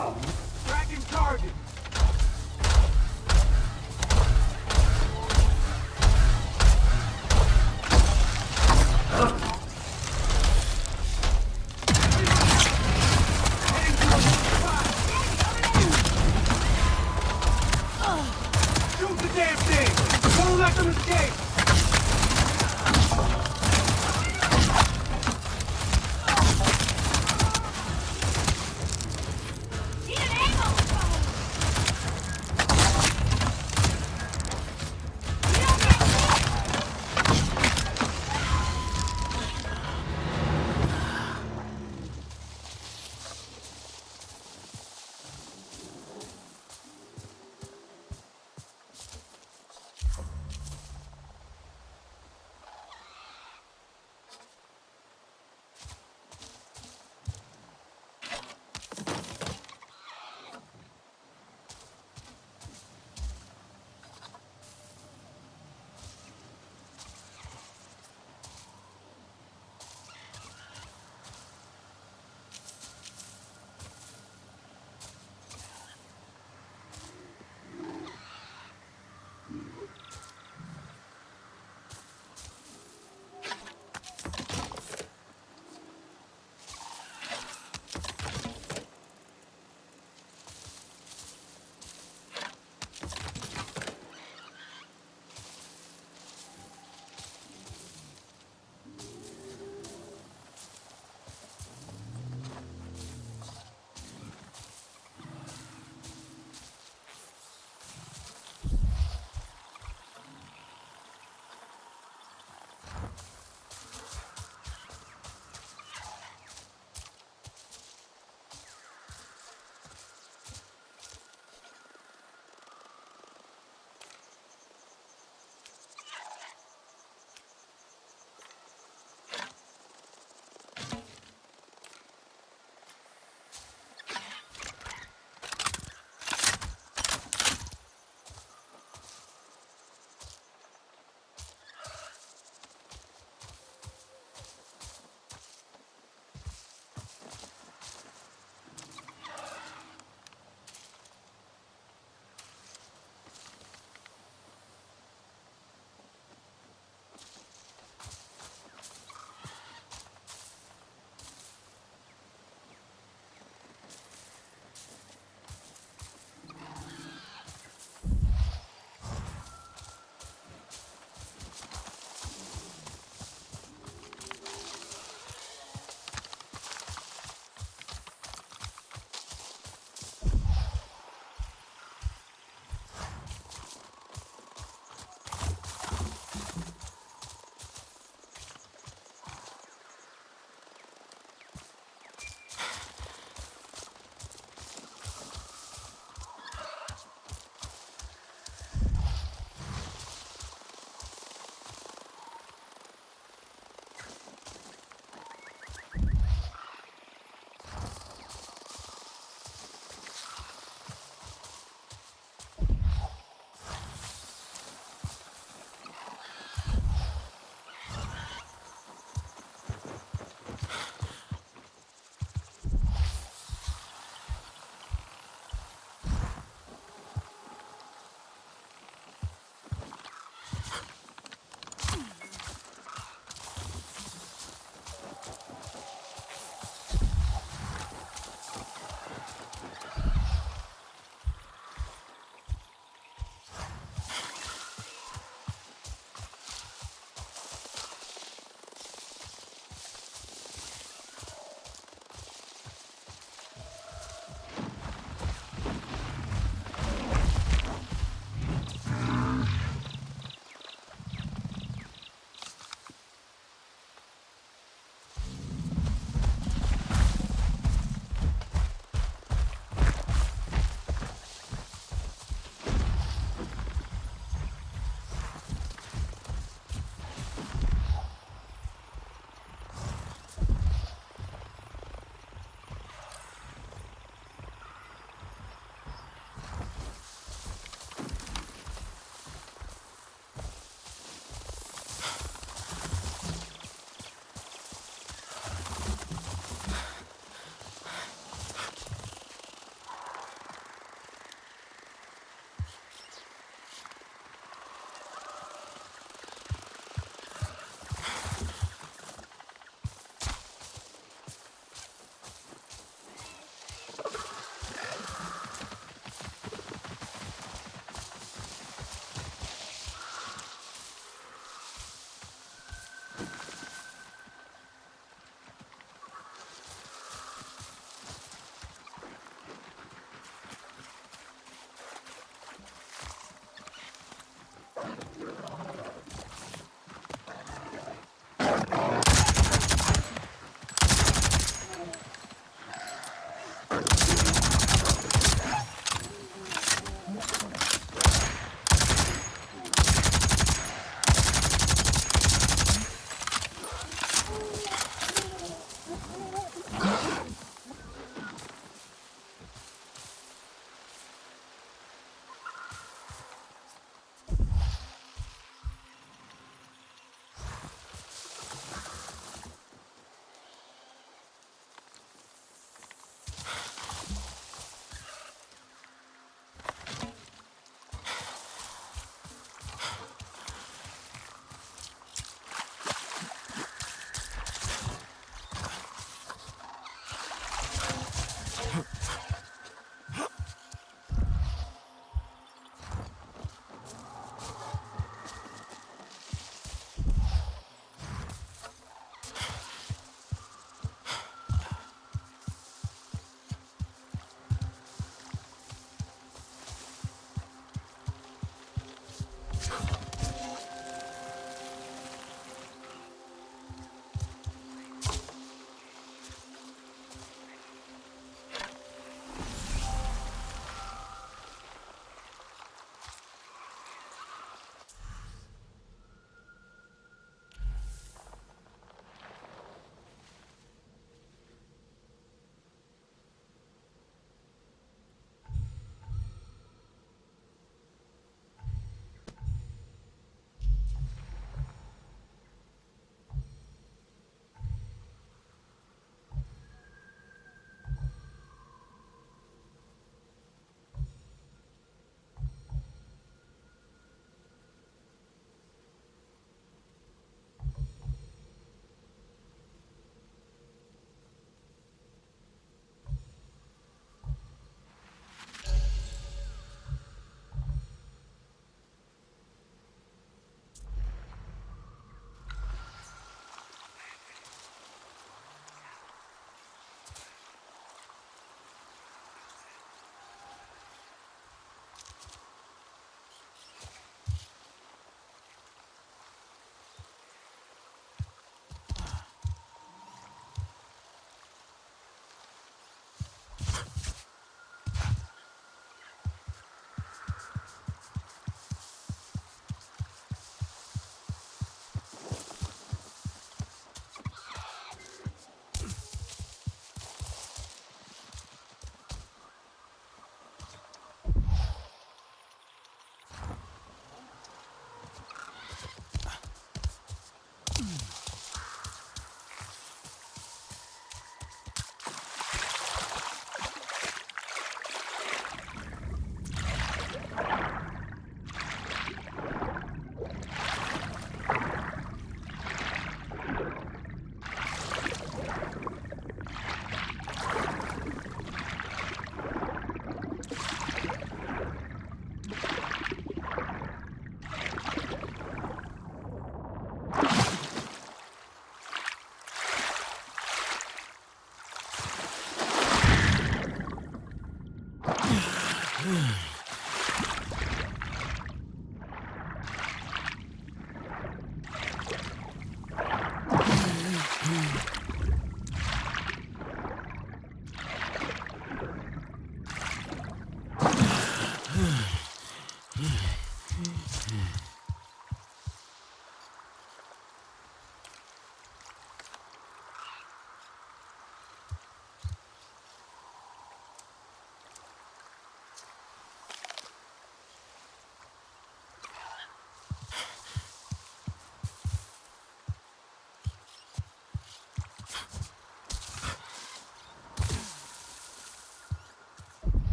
Tracking target. Shoot the damn thing! Don't let them escape! Need an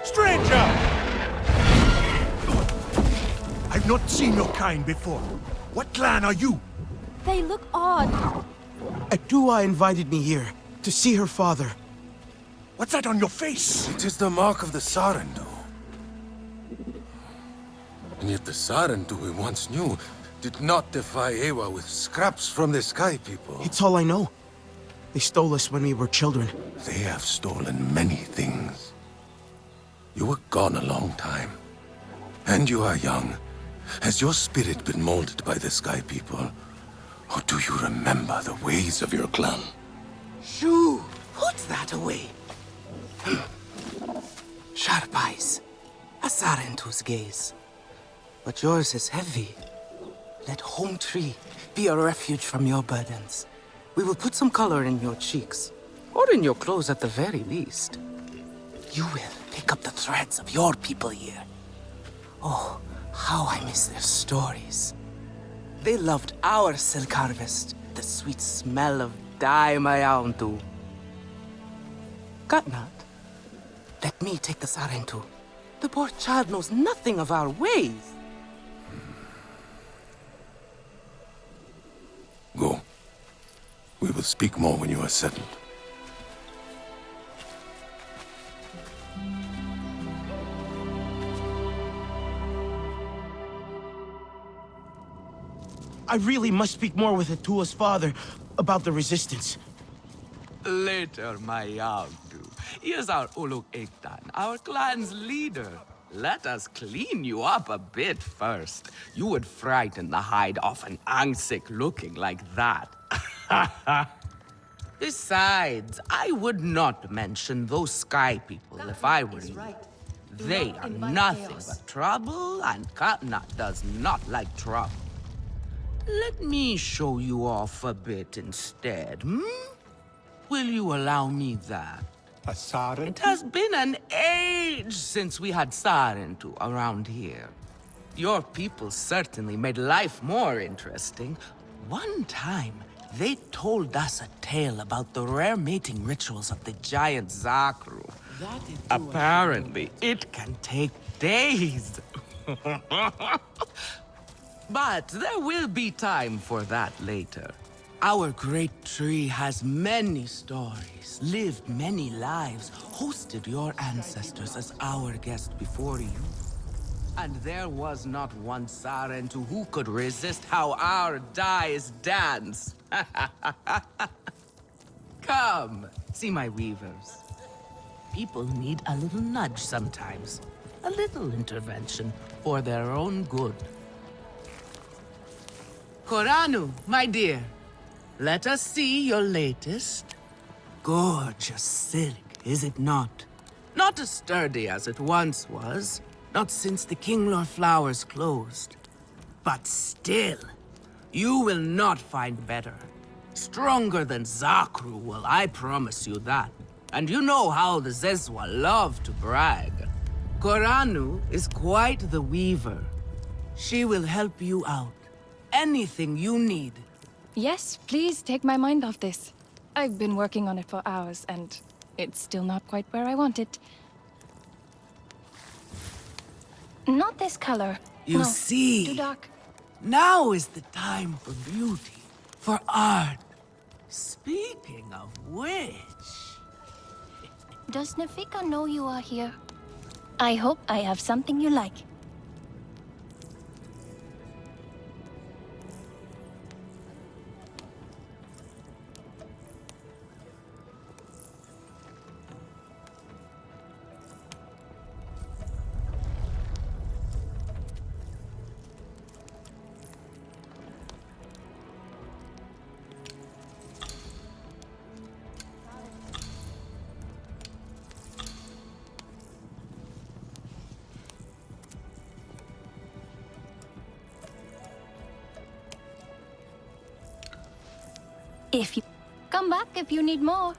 Stranger! I've not seen your kind before. What clan are you? They look odd. Adua invited me here to see her father. What's that on your face? It is the mark of the Sarentu. And yet the Sarentu we once knew did not defy Ewa with scraps from the Sky People. It's all I know. They stole us when we were children. They have stolen many things. You were gone a long time. And you are young. Has your spirit been molded by the Sky People? Or do you remember the ways of your clan? Shoo! Put that away. Sharp eyes. A Sarentu's gaze. But yours is heavy. Let home tree be a refuge from your burdens. We will put some color in your cheeks, or in your clothes at the very least. You will pick up the threads of your people here. Oh, how I miss their stories. They loved our silk harvest, the sweet smell of dye mayauntu. Katnat, let me take the Sarentu. The poor child knows nothing of our ways. Go. We will speak more when you are settled. I really must speak more with Atua's father about the resistance. Later, my Yagdu. Here's our Uluk Ektan, our clan's leader. Let us clean you up a bit first. You would frighten the hide off an Angsik looking like that. Besides, I would not mention those sky people if I were you. They are nothing but trouble, and Katnat does not like trouble. Let me show you off a bit instead, Will you allow me that? A Sarentu? It has been an age since we had Sarentu around here. Your people certainly made life more interesting. One time, they told us a tale about the rare mating rituals of the giant Zakru. Apparently, it can take days. But there will be time for that later. Our great tree has many stories, lived many lives, hosted your ancestors as our guest before you. And there was not one Sarentu who could resist how our dyes dance. Come, see my weavers. People need a little nudge sometimes, a little intervention for their own good. Koranu, my dear, let us see your latest. Gorgeous silk, is it not? Not as sturdy as it once was, not since the Kinglor flowers closed. But still, you will not find better. Stronger than Zakru will, I promise you that. And you know how the Zezwa love to brag. Koranu is quite the weaver. She will help you out. Anything you need. Yes, please take my mind off this. I've been working on it for hours, and it's still not quite where I want it. Not this color. You No, see, too dark. now is the time for beauty, for art. Speaking of which... Does Nafika know you are here? I hope I have something you like. If you come back if you need more.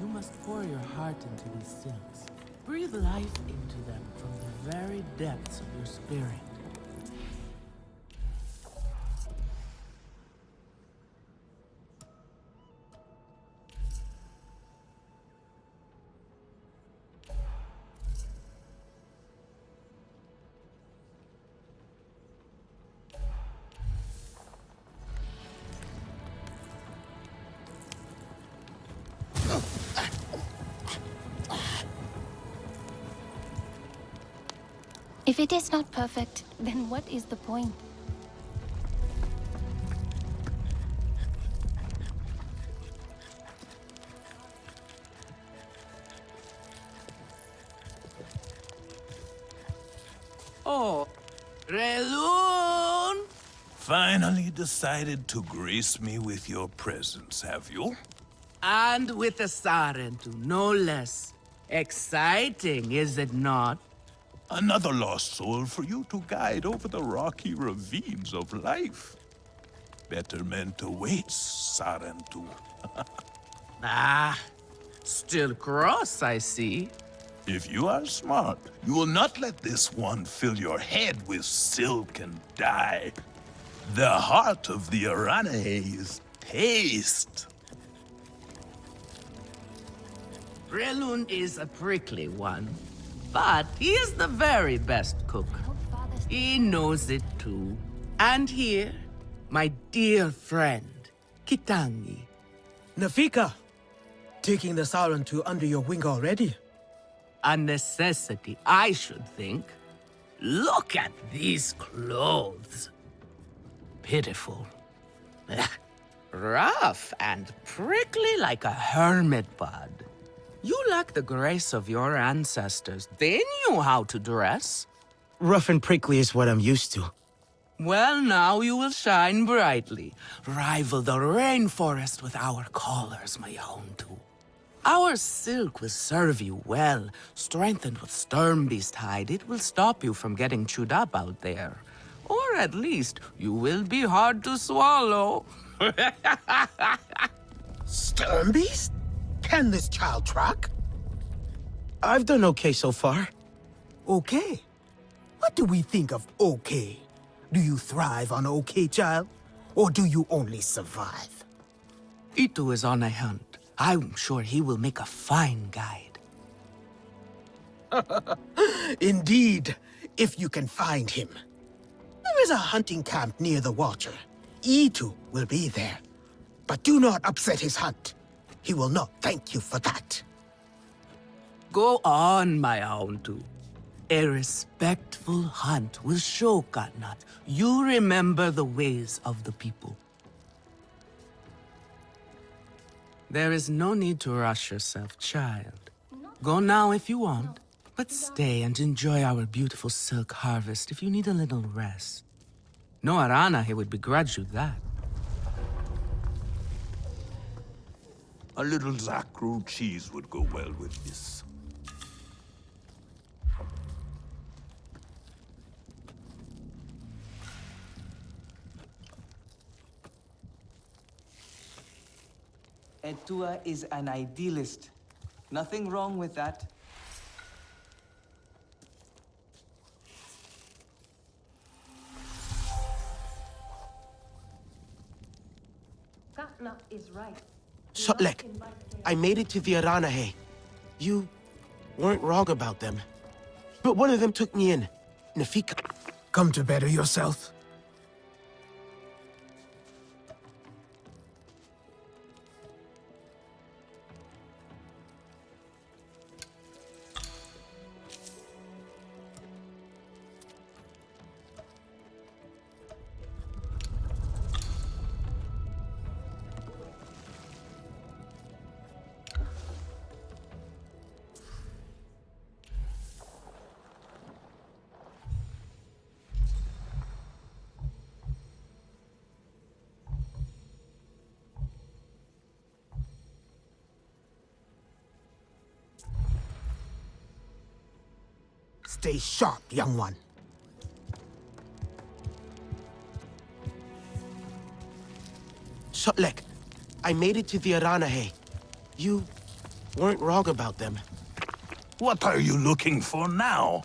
You must pour your heart into these silks. Breathe life into them from the very depths of your spirit. If it is not perfect, then what is the point? Oh, Relun! Finally decided to grace me with your presence, have you? And with a Sarentu, no less. Exciting, is it not? Another lost soul for you to guide over the rocky ravines of life. Betterment awaits, Sarentu. Ah, still cross, I see. If you are smart, you will not let this one fill your head with silk and dye. The heart of the Aranahe is taste. Relun is a prickly one, but he is the very best cook. He knows it too. And here, my dear friend, Kitangi. Nafika, taking the Sarentu under your wing already? A necessity, I should think. Look at these clothes. Pitiful. Rough and prickly like a hermit bud. You lack the grace of your ancestors. They knew how to dress. Rough and prickly is what I'm used to. Well, now you will shine brightly. Rival the rainforest with our collars, my Houndu. Our silk will serve you well. Strengthened with Sternbeast hide, it will stop you from getting chewed up out there. Or at least, you will be hard to swallow. Sternbeast? Can this child track? I've done okay so far. Okay? What do we think of okay? Do you thrive on okay, child? Or do you only survive? Itu is on a hunt. I'm sure he will make a fine guide. Indeed, if you can find him. There is a hunting camp near the Watcher. Itu will be there. But do not upset his hunt. He will not thank you for that. Go on, my Houndu. A respectful hunt will show Katnat you remember the ways of the people. There is no need to rush yourself, child. Go now if you want, but stay and enjoy our beautiful silk harvest if you need a little rest. No Arana he would begrudge you that. A little Zakru cheese would go well with this. Etua is an idealist. Nothing wrong with that. Katna is right. Sotlek, I made it to the Aranahe. You weren't wrong about them. But one of them took me in. Nafika. Come to better yourself. Stay sharp, young one. Sotlek, I made it to the Aranahe. You weren't wrong about them. What are you looking for now?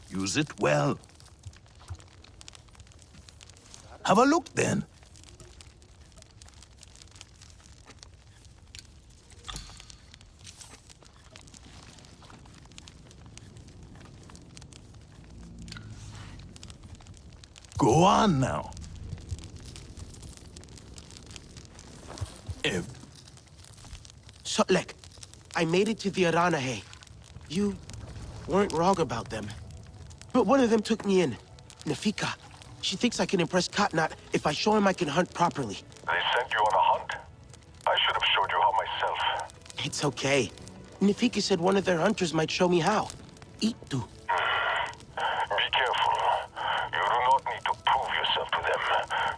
Use it well. Have a look then. Go on now. Sotlek, I made it to the Aranahe. You weren't wrong about them. But one of them took me in. Nafika. She thinks I can impress Katnat if I show him I can hunt properly. They sent you on a hunt? I should have showed you how myself. It's okay. Nafika said one of their hunters might show me how. Eat tu. Be careful. You do not need to prove yourself to them.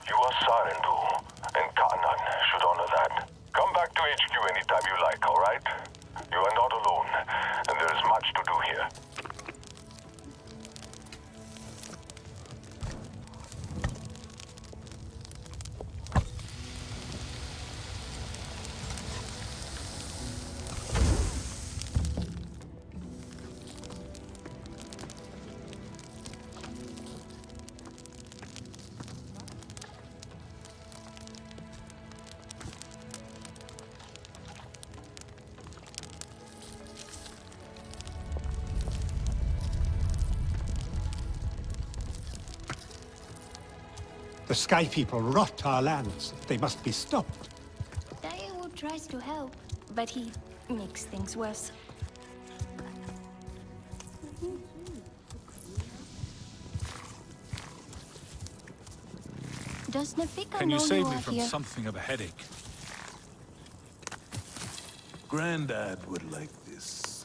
You are Sarentu, and Ka'nan should honor that. Come back to HQ anytime you like, all right? You are not alone, and there is much to do here. The Sky People rot our lands. They must be stopped. Daewoo tries to help, but he makes things worse. Does Nafika Can know you save you me are from here? something of a headache? Grandad would like this.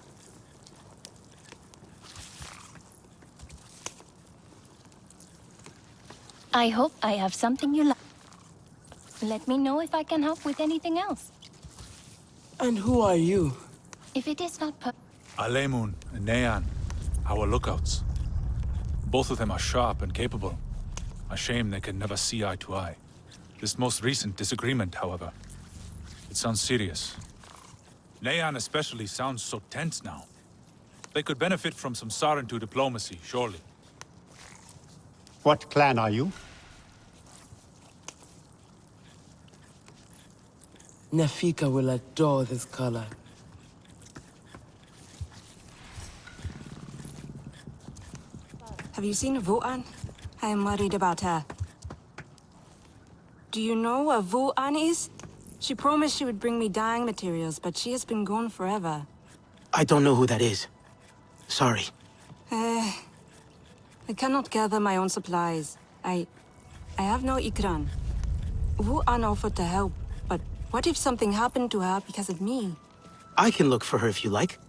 I hope I have something you like. Let me know if I can help with anything else. And who are you? If it is not Alemun and Nean, our lookouts. Both of them are sharp and capable. A shame they can never see eye to eye. This most recent disagreement, however, it sounds serious. Nean especially sounds so tense now. They could benefit from some Sarentu diplomacy, surely. What clan are you? Nafika will adore this color. Have you seen Vu'an? I am worried about her. Do you know where Vu'an is? She promised she would bring me dyeing materials, but she has been gone forever. I don't know who that is. Sorry. I cannot gather my own supplies. I have no ikran. Vu'an offered to help, but what if something happened to her because of me? I can look for her if you like.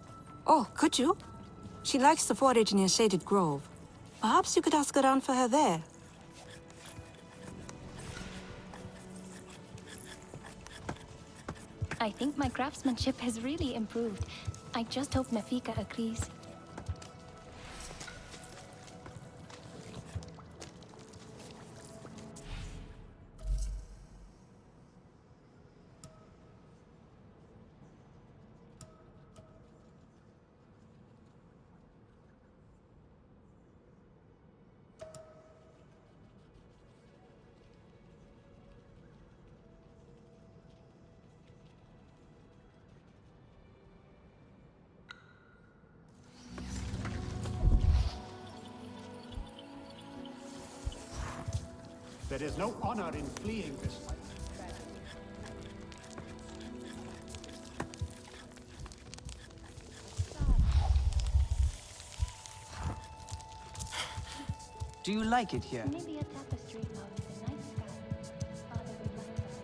Oh, could you? She likes to forage near Shaded Grove. Perhaps you could ask around for her there. I think my craftsmanship has really improved. I just hope Nafika agrees. There is no honor in fleeing this fight. Do you like it here? Maybe a tapestry out of the night sky. Father would like that.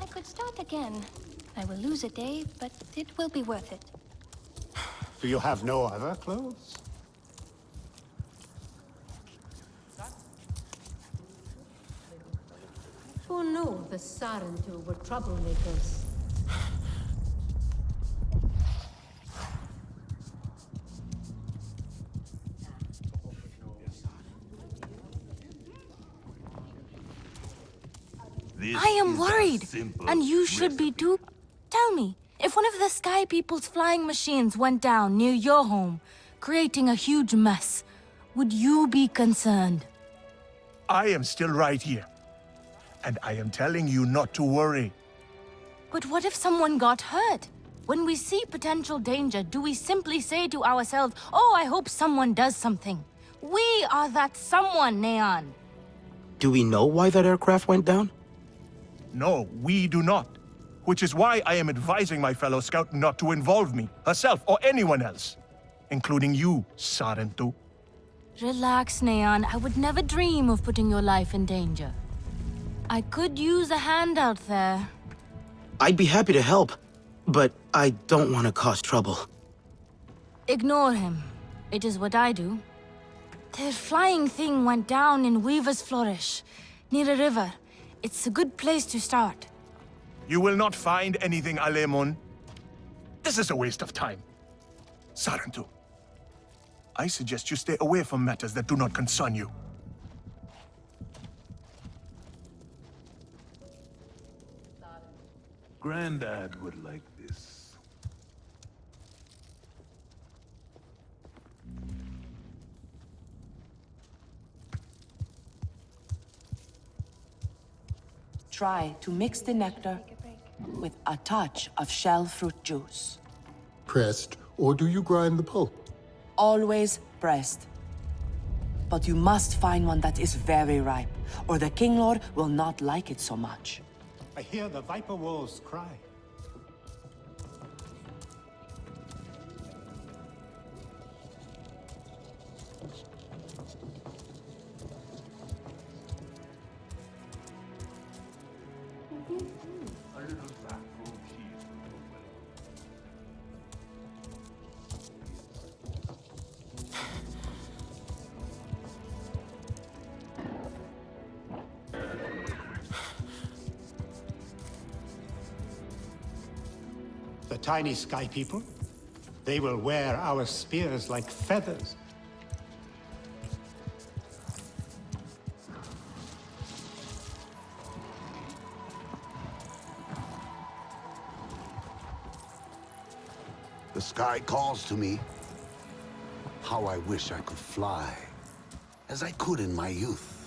I could start again. I will lose a day, but it will be worth it. Do you have no other clothes? Who knew the Sarentu were troublemakers? This I am is a worried, simple and you should be recipe. too. Tell me, If one of the Sky People's flying machines went down near your home, creating a huge mess, would you be concerned? I am still right here. And I am telling you not to worry. But what if someone got hurt? When we see potential danger, do we simply say to ourselves, oh, I hope someone does something? We are that someone, Neon. Do we know why that aircraft went down? No, we do not. Which is why I am advising my fellow scout not to involve me, herself, or anyone else. Including you, Sarentu. Relax, Neon. I would never dream of putting your life in danger. I could use a hand out there. I'd be happy to help, but I don't want to cause trouble. Ignore him. It is what I do. The flying thing went down in Weaver's Flourish, near a river. It's a good place to start. You will not find anything, Alemon. This is a waste of time. Sarentu, I suggest you stay away from matters that do not concern you. Grandad would like this. Try to mix the nectar with a touch of shell fruit juice. Pressed, or do you grind the pulp? Always pressed. But you must find one that is very ripe, or the King Lord will not like it so much. I hear the viper wolves cry. The tiny sky people, they will wear our spears like feathers. The sky calls to me. How I wish I could fly, as I could in my youth.